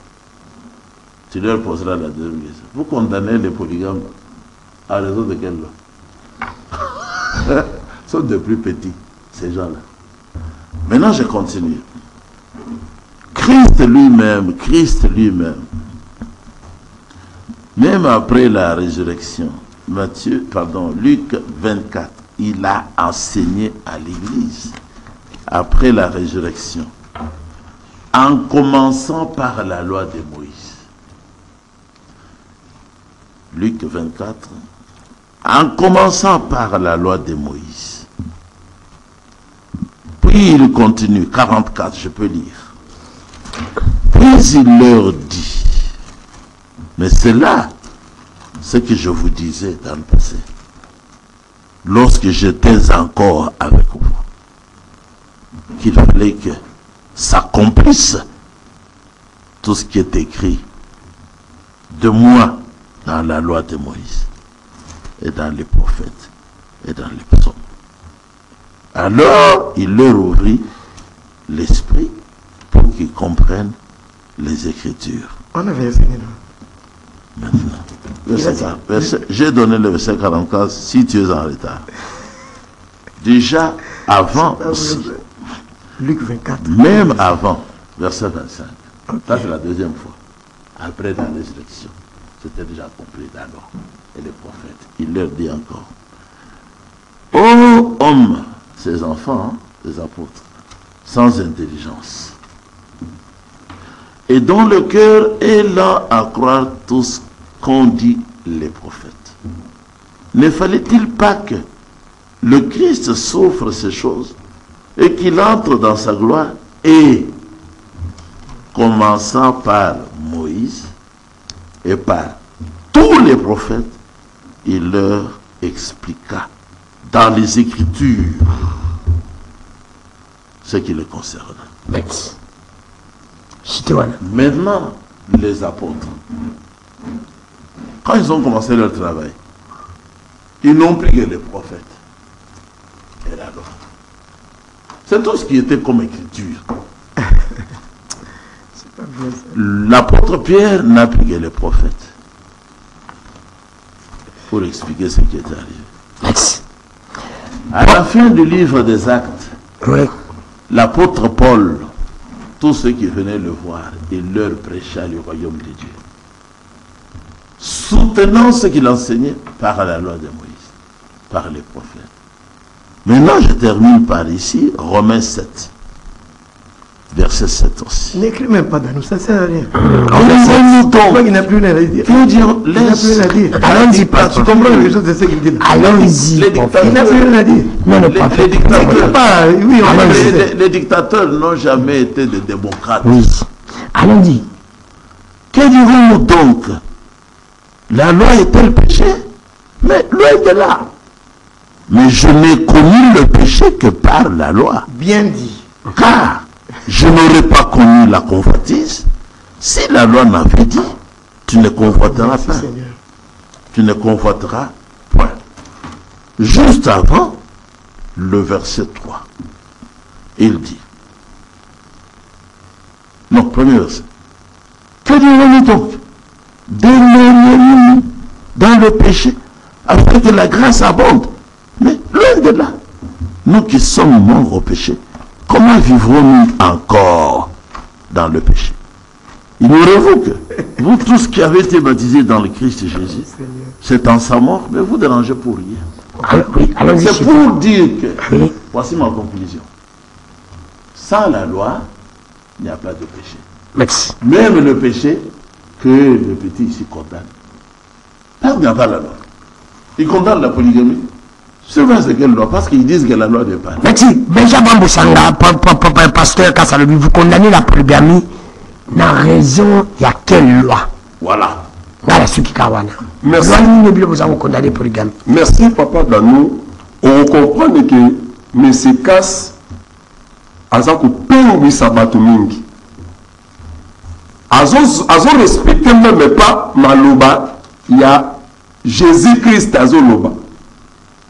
tu leur poseras la deuxième question. Vous condamnez les polygames à raison de quelle loi? Ils sont de plus petits, ces gens-là. Maintenant, je continue. Christ lui-même, même après la résurrection, Luc 24, il a enseigné à l'Église après la résurrection, en commençant par la loi de Moïse. Luc 24, en commençant par la loi de Moïse. Puis il continue, 44, je peux lire. Puis il leur dit, mais c'est là ce que je vous disais dans le passé, lorsque j'étais encore avec vous, qu'il fallait que s'accomplisse tout ce qui est écrit de moi dans la loi de Moïse et dans les prophètes et dans les psaumes. Alors il leur ouvrit l'esprit pour qu'ils comprennent les Écritures. On avait fini là. Maintenant, j'ai donné le verset 44 si tu es en retard. Déjà avant aussi, Luc 24. même avant, verset 25. Okay. Ça c'est la deuxième fois. Après la résurrection, c'était déjà compris la loi et les prophètes. Il leur dit encore: ô hommes, ces enfants, les apôtres, sans intelligence, et dont le cœur est lent à croire tout ce qu'ont dit les prophètes. Ne fallait-il pas que le Christ souffre ces choses et qu'il entre dans sa gloire? Et commençant par Moïse et par tous les prophètes, il leur expliqua dans les Écritures ce qui le concerne. Maintenant, les apôtres, quand ils ont commencé leur travail, ils n'ont pris que les prophètes et la loi. C'est tout ce qui était comme écriture. L'apôtre Pierre n'a pris que les prophètes pour expliquer ce qui est arrivé. À la fin du livre des Actes, l'apôtre Paul, tous ceux qui venaient le voir, il leur prêcha le royaume de Dieu, soutenant ce qu'il enseignait par la loi de Moïse, par les prophètes. Maintenant, je termine par ici, Romains 7, verset 7 aussi. N'écris même pas dans nous, ça ne sert à rien. Il n'a plus rien à dire. Allons-y, pas. Tu comprends quelque chose de ce qu'il dit. Allons-y. Il n'a plus rien à dire. Non, les dictateurs n'ont jamais été des démocrates. Oui. Allons-y. Que dirons-nous donc? La loi est-elle péché? Mais loin de là. Mais je n'ai connu le péché que par la loi. Bien dit. Car je n'aurais pas connu la convoitise si la loi m'avait dit: tu ne convoiteras pas. Tu ne convoiteras point. Juste avant, le verset 3, il dit, non, premier verset, que dirons-nous donc? Démêlons-nous dans le péché afin que la grâce abonde. Mais loin de là, nous qui sommes morts au péché, comment vivrons-nous encore dans le péché? Ignorez-vous que vous tous qui avez été baptisés dans le Christ Jésus, c'est en sa mort, mais vous dérangez pour rien. C'est pour dire que, voici ma conclusion, sans la loi, il n'y a pas de péché. Merci. Même le péché que le petit ici condamne. Parce qu'il n'y a pas la loi. Il condamne la polygamie. Sur base de quelle loi? Parce qu'ils disent que la loi n'est pas. Merci. Benjamin Boussanga, pasteur Kassalobi, vous condamnez la polygamie dans raison de quelle loi? Voilà. Merci. Merci, Papa Danou. On comprend que M. Kass a un sabato mingi. Azo respecté même pas Maloba, il y a Jésus-Christ Azo Loba.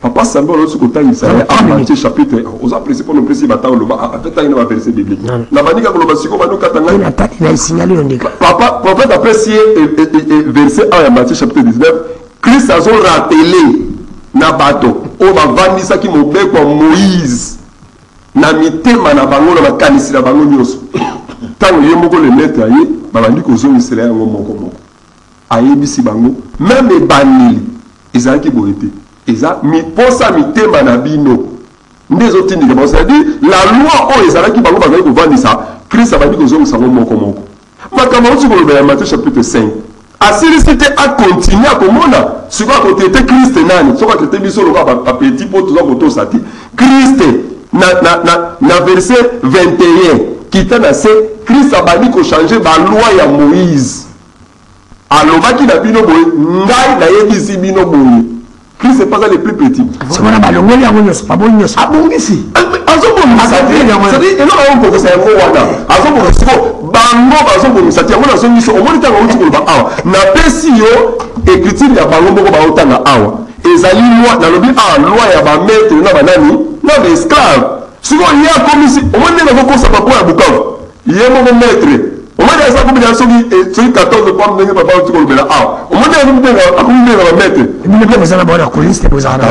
Papa Samba, l'autre côté, il s'est Matthieu chapitre, aux appréciés pour nous préciser, en fait, il y a un verset biblique. La manière que l'on Papa, prophète apprécié, verset 1 Matthieu chapitre 19, Christ a rappelé Nabato, on va vendre ça qui m'a fait comme Moïse. Namitema na bango na makanisi na bango nyoso. Tant que yemoko le maître aye, babandi ko zo misela yango moko. Ayebisi bango, même ebanili, ezalaki boyete. Eza mi posa mitema na bino. Ndezo tindika bon, c'est-à-dire la loi o ezalaki bango bazali ko vandisa, Christ abandi ko zo misango moko. Makambo otu ko le Matthieu chapitre 5. Asilisite a continué à komona, ce quoi côté Christ nani, ce quoi côté biso lo ba petit pot to ko to sati. Christ na verset 21 qui t'a nassé Christ a bani ko changer ba loi ya Moïse alobaki na bino boye ngai na yebisi bino boye Christ n'est pas le plus petit. C'est qu'on a balongoli à mon pas bon yos. Ah bon ici. C'est-à-dire, et non, on peut faire un mot wana. Bango bazobomisa te yango nazongiso omoni ntango auti koloba awa napesi yo écriture ya bango moko baotanga awa ezali loi nalobi awa loi ya bametre na banani na baesclave siko ye akomisi omoni ndenge azokosa bako ya bukavu ye moko maître omoni eza komina soki 14 pam ndenge papa auti kolobela awa omoni akomi ndenge bametre Mine pe bozala bona kuliste bozala.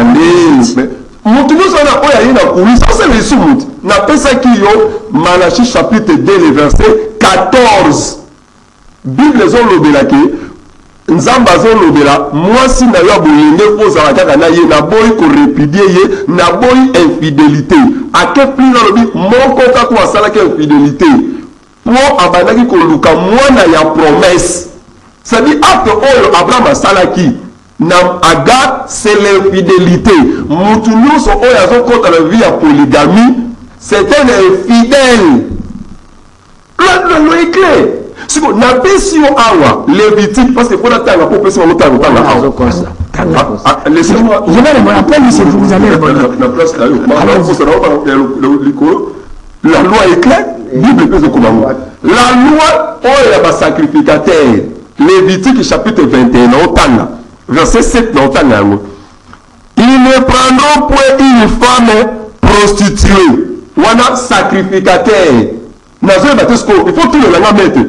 motu nyonso wana oyo aye na kulisa osala esu motu napesaki yo Malachie chapitre 2 le verset 14 bible ezolobelaki nzambe azolobela mwasi na yo boyenge ozala kaka na ye naboyi korepudie ye naboyi infidélité ake pli nalobi moko kaka asalaki infidélité mpo abandaki koluka mwana ya promesse c'est-à-dire acte oyo Abraham asalaki na Agar, c'est l'infidélité. Moutounous, quand la vie à polygamie, c'est un infidèle. Le loi est clair. Si on a péché au awa, Lévitique, parce que pour la terre, pour pécher au temps, laissez-moi. Je vais me rappeler, c'est vous allez la place là. La loi est claire. Bible peut se commander. La loi, on est un sacrificateur. Lévitique, chapitre 21, au temps. Verset 7 dans ta langue. Ils ne prendront point une femme prostituée. Ou un sacrificateur. Il faut tout le monde mettre.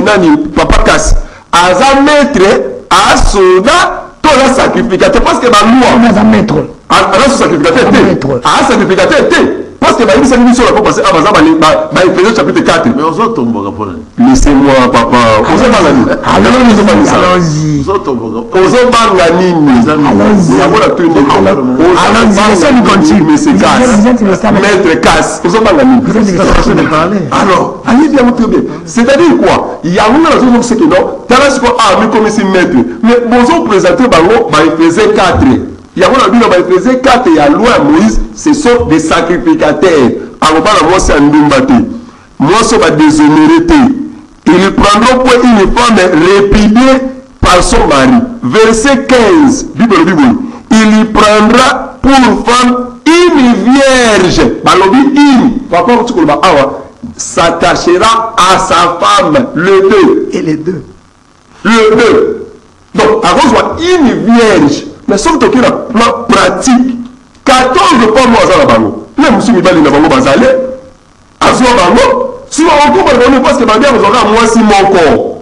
Nani, papa casse. Aza maître, à soda, tout le sacrificateur. Parce que ma loi. Aza maître. Aza sacrificateur. Aza sacrificateur. Parce que la mission va passer à Éphésiens chapitre 4. Mais on s'en tombe pas. Laissez-moi, papa. On s'en va. Allons-y. Maître casse. Alors, allez bien, bien. C'est-à-dire quoi? Il y a une raison pour ce que non. T'as là, mais comme ici maître. Mais bonjour, présenter Bango, Éphésiens 4. Il y a un Bible qui faisait 4 et la loi Moïse, ce sont des sacrificateurs. Alors, moi, c'est un Ndumbati. Moi, c'est ma déshonorité. Ils prendront pour une femme répudiée par son mari. Verset 15, Bible. Il y prendra pour femme une vierge. Balobi une. Papa, tu connais pas. S'attachera à sa femme. Le 2. Et les deux. Le 2. Donc, à cause une vierge. Mais sauf que la pratique 14 pas mois à la bango même si mibali na bango bazale azo bango si on coupe parce que bango aura moi si mon corps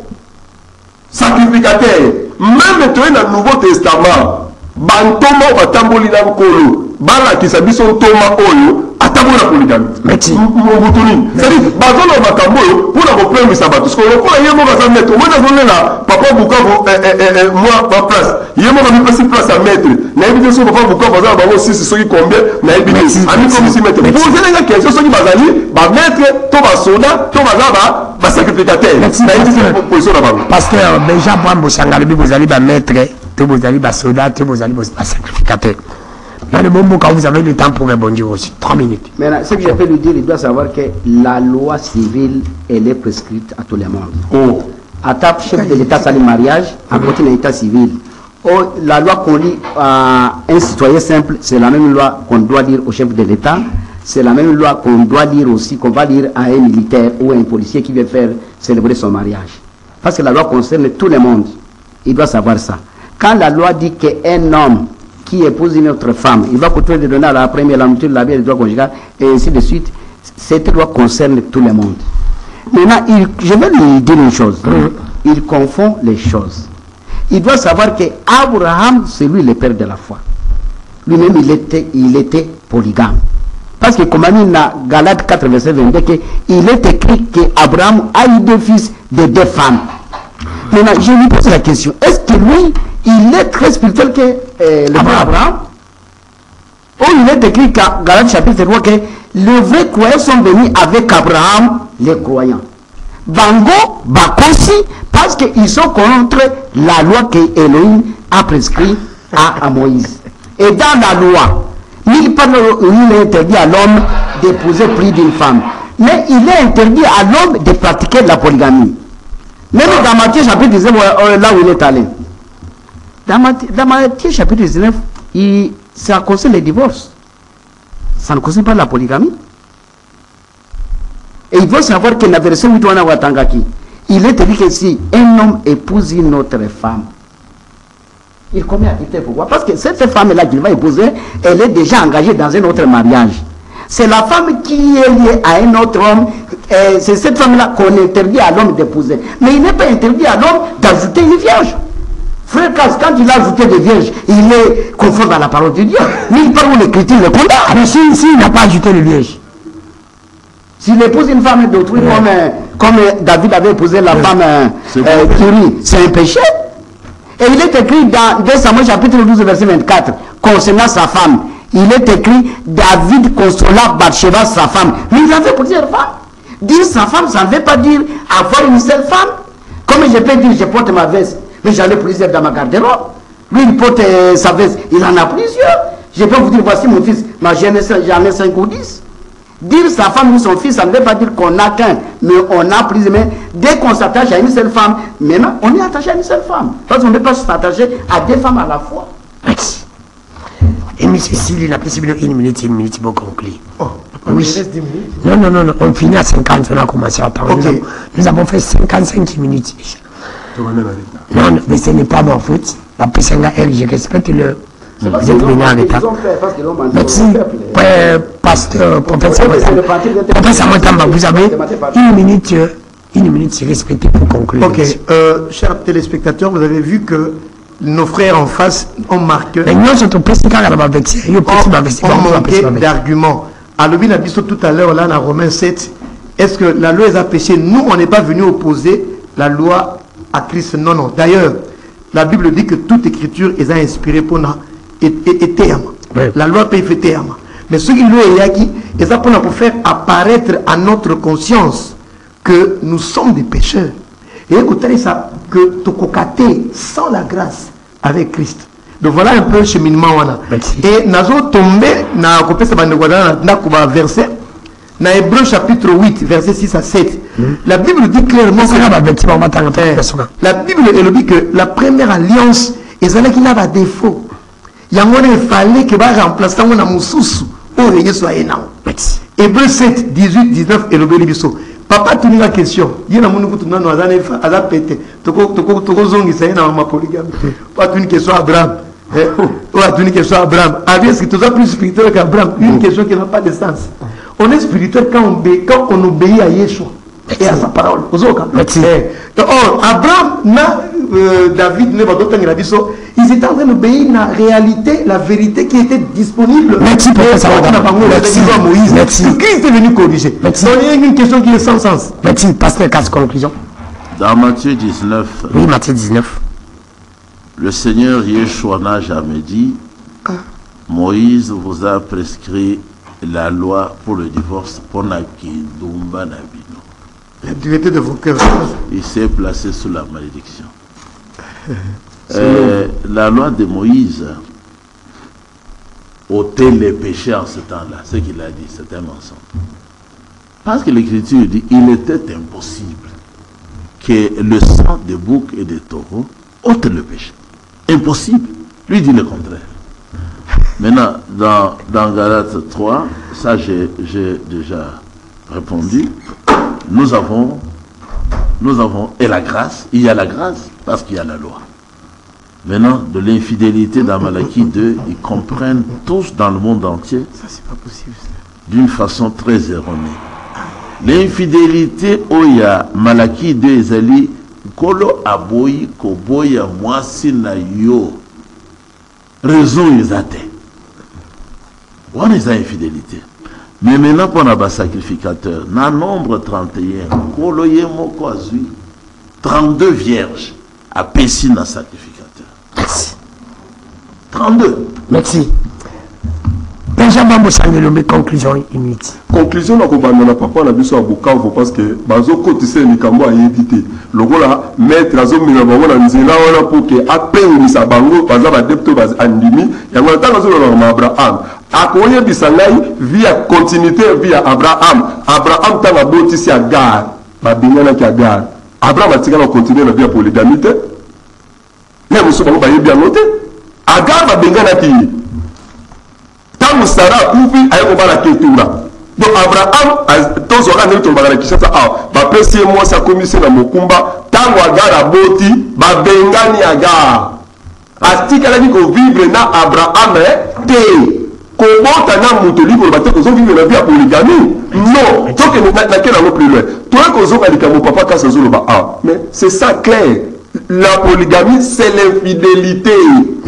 sacrificateur même toi dans le Nouveau Testament bantoma batamboli na nkolo bala kisabiso ntoma oyo atambola polygamie merci mobutuni c'est-à-dire bazolo makambo pour la reprendre ça bato parce que on a yemo baza mettre moi dans là papa Bukavu moi ma place yemo na place place à mettre na ebi so papa Bukavu baza bango 6 soki combien na ebi ami comme si mettre pour c'est les question soki bazali ba mettre to ba soda to baza ba sacrificateur na ebi position na bango pasteur Benja Bwambo Sangalobi bozali ba mettre to bozali ba soda to bozali ba sacrificateur. Dans le moment quand vous avez le temps pour répondre aussi, 3 minutes. Maintenant, ce que je peux lui dire, il doit savoir que la loi civile, elle est prescrite à tout le monde. Oh. À ta chef de l'État, c'est le mariage, à côté de l'État civil. Oh, la loi qu'on lit à un citoyen simple, c'est la même loi qu'on doit dire au chef de l'État. C'est la même loi qu'on doit dire aussi, qu'on va dire à un militaire ou à un policier qui veut faire célébrer son mariage. Parce que la loi concerne tout le monde. Il doit savoir ça. Quand la loi dit qu'un homme qui épouse une autre femme, il va continuer de donner à la première la mutuelle, la vie, le droit conjugal, et ainsi de suite. Cette loi concerne tout le monde. Maintenant, je vais lui dire une chose. Il confond les choses. Il doit savoir qu'Abraham, c'est lui le père de la foi. Lui-même, il était polygame. Parce que comme on a Galates 4, verset 22, il est écrit qu'Abraham a eu 2 fils de 2 femmes. Maintenant, je lui pose la question, est-ce que lui, il est très spirituel que le père Abraham? Ou il est écrit qu'à Galates chapitre 3 que les vrais croyants sont venus avec Abraham, les croyants. Bango, Bakosi, parce qu'ils sont contre la loi que Elohim a prescrite à Moïse. Et dans la loi, il est interdit à l'homme d'épouser plus d'une femme. Mais il est interdit à l'homme de pratiquer la polygamie. Même dans Matthieu chapitre 19, là où il est allé. Dans Matthieu chapitre 19, ça concerne les divorces. Ça ne concerne pas la polygamie. Et il faut savoir que la version 8 Watangaki, il est dit que si un homme épouse une autre femme, il commet adultère. Pourquoi? Parce que cette femme-là qu'il va épouser, elle est déjà engagée dans un autre mariage. C'est la femme qui est liée à un autre homme. C'est cette femme-là qu'on interdit à l'homme d'épouser. Mais il n'est pas interdit à l'homme d'ajouter une vierge. Frère Casse, quand il a ajouté des vierges, il est conforme à la parole de Dieu. Mais il parle où l'écriture le condamne. Mais s'il n'a pas ajouté les vierges. S'il épouse une femme d'autrui, comme David avait épousé la femme Kiri, c'est un péché. Et il est écrit dans 2 Samuel chapitre 12, verset 24, concernant sa femme. Il est écrit, David consola Bathsheba, sa femme. Mais il avait plusieurs femmes. Dire sa femme, ça ne veut pas dire avoir une seule femme. Comme je peux dire, je porte ma veste, mais j'en ai plusieurs dans ma garde-robe. Lui, il porte sa veste, il en a plusieurs. Je peux vous dire, voici mon fils, mais j'en ai 5 ou 10. Dire sa femme ou son fils, ça ne veut pas dire qu'on n'a qu'un, mais on a plusieurs. Mais dès qu'on s'attache à une seule femme, maintenant, on est attaché à une seule femme. Parce qu'on ne peut pas s'attacher à 2 femmes à la fois. Merci. Et M. S'il n'a plus une minute pour conclure. Oh, oui. Il reste 10 minutes. Non, on finit à 50, on a commencé à attendre. Okay. Nous avons fait 55 minutes déjà. Non, mais ce n'est pas mon faute. La PCNA, je respecte le. Vous êtes venu en retard. Merci, pasteur, professeur Motamba. Vous avez une minute, c'est respecté pour conclure. Ok, chers téléspectateurs, vous avez vu que nos frères en face ont marqué. Ont manqué d'arguments. À l'objet de tout à l'heure, là, dans Romains 7, est-ce que la loi est à péché? Nous, on n'est pas venu opposer la loi à Christ. Non, non. D'ailleurs, la Bible dit que toute écriture est inspirée pour nous. La loi peut faire terme. Mais ce qui lui est dit, c'est pour faire apparaître à notre conscience que nous sommes des pécheurs. Et écoutez ça, que tu cocaté sans la grâce avec Christ. Donc voilà un peu le cheminement. Et nous avons tombé dans verset, dans Hébreux chapitre 8, verset 6 à 7. La Bible dit clairement la Bible elle dit que la première alliance est celle qui n'a pas de défaut. Il fallait que va remplacer mon amoussous pour régner soit énorme. Hébreux 7, 18, 19 et le bélibiso. Papa, tu as une question. Il y a un peu de pété. Ma polygame. Pas une question à Abraham. Une question à Abraham. Est-ce que tu as plus spirituel qu'Abraham? Une question qui n'a pas de sens. On est spirituel quand on obéit à Yeshua et à sa parole. Or, Abraham, David, ils étaient en train d'obéir à la réalité, la vérité qui était disponible. Merci pour ça. Merci. Qui était venu corriger? Donc il y a une question qui est sans sens. Merci, pasteur, casse conclusion. Dans Matthieu 19, oui, Matthieu 19, le Seigneur Yeshua n'a jamais dit Moïse vous a prescrit la loi pour le divorce pour la dureté de vos cœurs. Il s'est placé sous la malédiction. La loi de Moïse ôtait les péchés en ce temps-là. Ce qu'il a dit, c'est un mensonge. Parce que l'Écriture dit il était impossible que le sang de bouc et de taureau ôte le péché. Impossible. Lui dit le contraire. Maintenant, dans Galates 3, ça j'ai déjà répondu. Nous avons et la grâce, il y a la grâce parce qu'il y a la loi. Maintenant, de l'infidélité dans Malachie 2, ils comprennent tous dans le monde entier, ça c'est pas possible, d'une façon très erronée. L'infidélité, où il y a Malachie 2, Ezali, Kolo aboyi, Koboya, Mwasi na yo, raison ils atteignent. On est à infidélité. Mais maintenant, pour un sacrificateur, dans le nombre 31, 32 vierges à Pessin à sacrificateur. Merci. 32. Merci. Benjamin Bossangelombe, conclusion inutile. Conclusion, on n'a pas parlé de Bukavu parce que Bazo Kotise Nikambo a évité. Le là, maître Azo Minabongo Nzela pour que après Nisa Bango, par exemple, adepte Baz Andimi, il y a un temps Abraham. Akoye bisangai via continuité via Abraham. Abraham t'a bâti à gare. Babingana qui a gare. Abraham a tiré la continuité via polygamité. mais mosusu bango bayebi yango te. Agar babenganaki ntango Sara akufi aye kobala Ketura. Donc Abraham tozwaka ndenge tolobaka na Kinshasa awa bapesi ye mwasi akomisi na mokumba ntango Agar aboti babengani Agar atikalaki kovivre na Abraham te kobota na moto likolo bate kozovivre na vie ya polygamie non tokende nakende yango plus loin toye kozoka likambo papa kasi azoloba awa mais c'est ça clair. La polygamie c'est l'infidélité.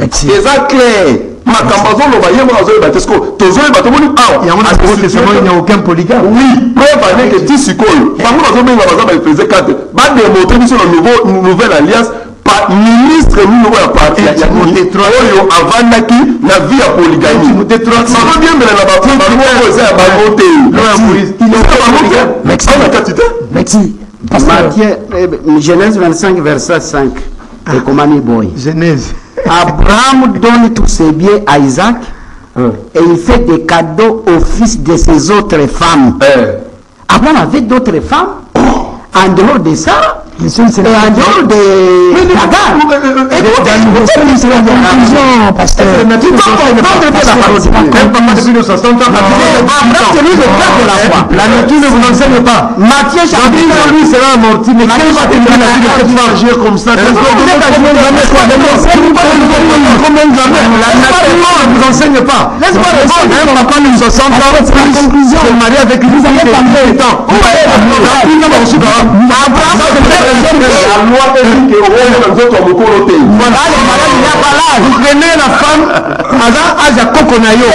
C'est ça clair. Makambazo lo baye mo azoye batesko tozoye batomoni awa ya mona ko testament il n'y a aucun polygame. Oui, preuve avec que tisikoyo bango bazobenga baza ba Ephésiens 4 ba démontrer biso la nouvelle alliance par ministre nouveau ya parti ya oyo avandaki na vie ya polygamie. Bango bien mbele na ba bango eza ya bangote. Il est Merci. Matthieu, Genèse 25, verset 5. Et comment il boy. Genèse. Abraham donne tous ses biens à Isaac et il fait des cadeaux au fils de ses autres femmes. Abraham avait d'autres femmes en dehors de ça. Et en dehors de Agar. Pasteur. La nature ne vous enseigne pas. Matthieu chapitre lui sera amorti. Mais quel va tenir la vie de agir comme ça? La nature ne vous enseigne pas. Laisse-moi répondre. Papa nous 60 ans. Conclusion. Se marier avec lui. Vous avez parlé. la loi dit que vous prenez la femme à Kokonayo.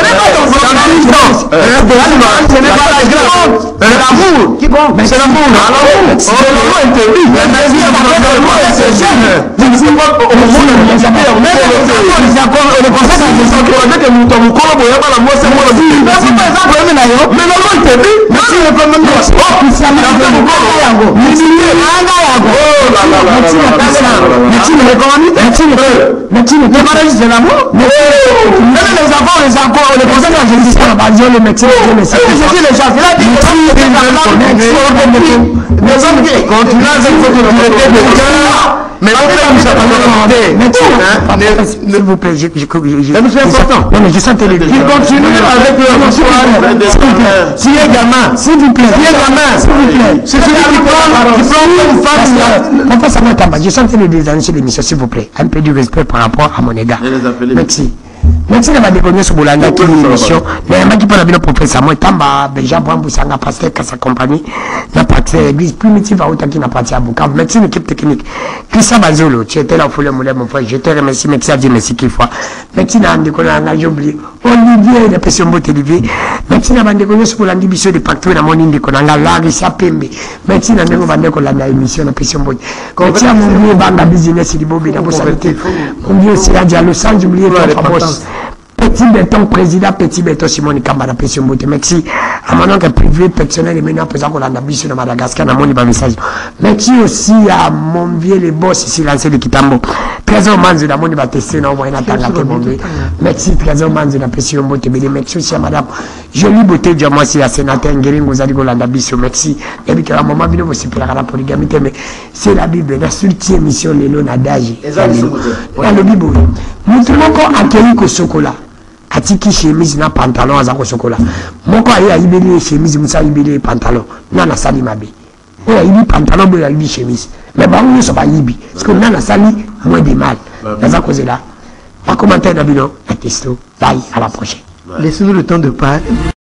C'est l'amour. C'est l'amour. Mais s'il vous plaît, c'est important. Non, mais je sens que il continue avec le s'il est gamin, s'il vous plaît, c'est celui qui prend une femme. Enfin, ça va, je sens que le désannoncer l'émission, s'il vous plaît. Un peu du respect par rapport à mon égard. Merci. Merci de m'avoir sur Bolanda qui est une émission. Mais je ne sais pas professeur moi tamba déjà pour Mboussanga pasteur que sa compagnie n'a pas de l'église primitive à Otaki n'a pas de Bukavu. Merci l'équipe technique. Christian Bazolo, tu étais là au foulé mon frère. Je te remercie. Merci à Dieu, merci qu'il faut. Merci à Ndekona, j'ai oublié. Olivier, la personne Bote Olivier. Merci à Ndekona sur Bolanda Bissot de partout dans mon Ndekona, Larissa Pembe. Merci à Ndekona la émission la personne Bote. Merci à mon vieux banda business il bobi dans santé. Mon vieux c'est à Diallo sans oublier Petit béton président, petit béton Simone Kambara, Pession Bote. Merci à mon oncle privé, personnel et maintenant présent qu'on a d'habitude sur Madagascar, dans mon message. Merci aussi à mon vieux les boss ici, lancé de Kitambo. Trésor Manzo, dans mon tester, non, moi, mon vieux. Merci, Trésor Manzo, la Pession Bote. Merci aussi à madame Jolie Beauté, Dieu, moi, si la sénateur Nguering, vous allez go l'Andabissio. Merci. Et puis, à un moment, vous aussi, pour la polygamie, mais c'est la Bible, la seule émission, les noms d'âge. Dans le Bible, nous trouvons encore accueilli au chocolat. Atiki chemise na pantalon azako chocolat. Moko ayi ayibeli chemise musa ayibeli pantalon. Nana sali mabe. Oya ibi pantalon bo ya ibi chemise. Mais bango yo so ba yibi. Parce que nana sali moins de mal. Nazako zela. Pas commentaire na bino, à testo. Bye, à la prochaine. Laissez-nous le temps de parler.